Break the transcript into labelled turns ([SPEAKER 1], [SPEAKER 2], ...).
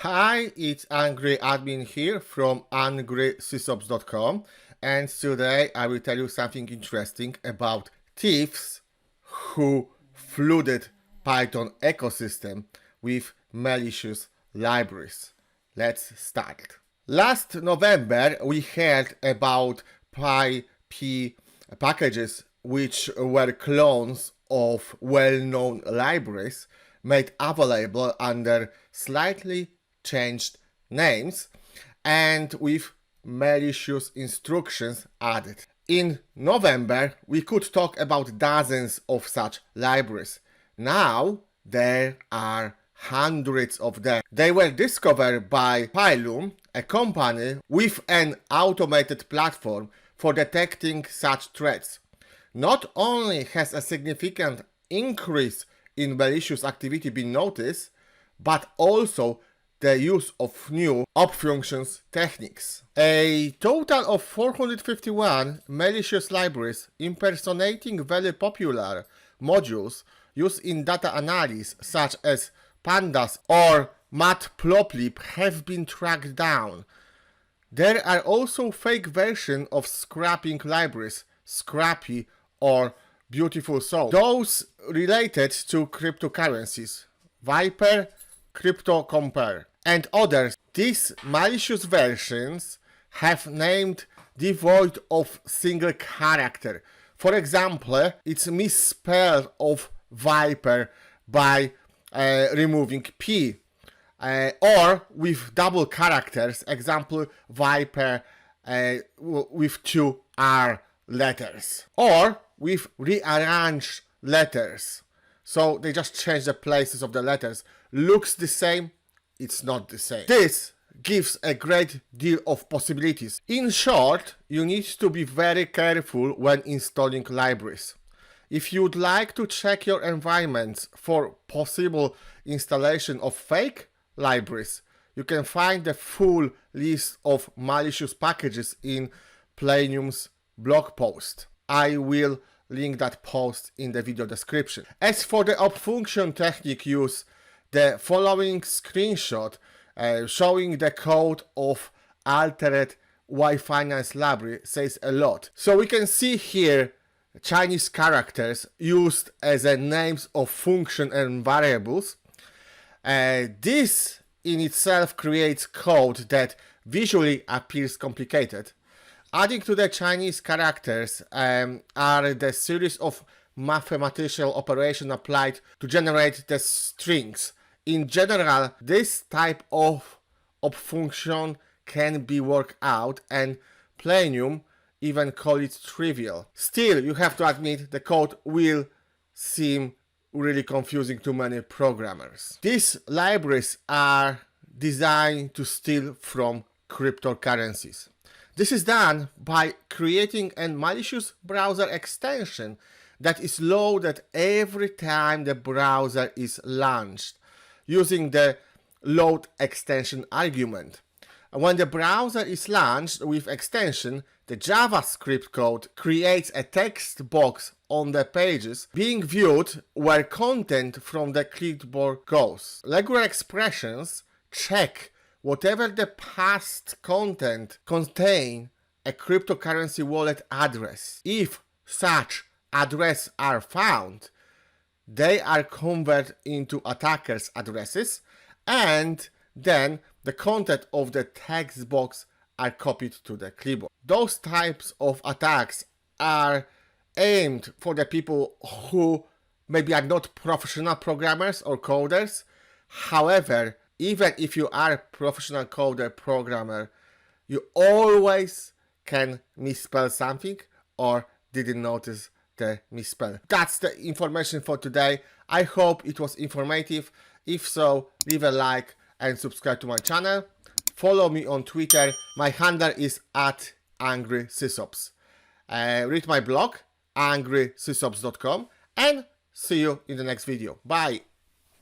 [SPEAKER 1] Hi, it's Angry Admin here from angrysysops.com, and today I will tell you something interesting about thieves who flooded Python ecosystem with malicious libraries. Let's start. Last November we heard about PyP packages which were clones of well-known libraries made available under slightly changed names and with malicious instructions added. In November, we could talk about dozens of such libraries. Now, there are hundreds of them. They were discovered by Pylum, a company with an automated platform for detecting such threats. Not only has a significant increase in malicious activity been noticed, but also the use of new Obfunction techniques. A total of 451 malicious libraries impersonating very popular modules used in data analysis such as pandas or matplotlib have been tracked down. There are also fake versions of scrapping libraries, Scrappy or Beautiful Soul, those related to cryptocurrencies, Viper, CryptoCompare, and others. These malicious versions have named devoid of single character. For example, it's misspelled of Viper by removing P, or with double characters, example Viper with two R letters, or with rearranged letters. So they just change the places of the letters. Looks the same, it's not the same. This gives a great deal of possibilities. In short, you need to be very careful when installing libraries. If you'd like to check your environments for possible installation of fake libraries, you can find the full list of malicious packages in Planium's blog post. I will link that post in the video description. As for the Obfunction technique use, the following screenshot showing the code of altered Y-Finance library says a lot. So we can see here Chinese characters used as names of function and variables. This in itself creates code that visually appears complicated. Adding to the Chinese characters are the series of mathematical operations applied to generate the strings. In general, this type of function can be worked out, and Planium even call it trivial. Still, you have to admit the code will seem really confusing to many programmers. These libraries are designed to steal from cryptocurrencies. This is done by creating a malicious browser extension that is loaded every time the browser is launched, using the load extension argument. When the browser is launched with extension, the JavaScript code creates a text box on the pages being viewed where content from the clipboard goes. Regular expressions check whatever the past content contain a cryptocurrency wallet address. If such addresses are found, they are converted into attackers' addresses, and then the content of the text box are copied to the clipboard. Those types of attacks are aimed for the people who maybe are not professional programmers or coders. However, even if you are a professional coder programmer, you always can misspell something or didn't notice the misspell. That's the information for today. I hope it was informative. If so, leave a like and subscribe to my channel. Follow me on Twitter. My handle is @angrysysops. Read my blog, angrysysops.com, and see you in the next video. Bye!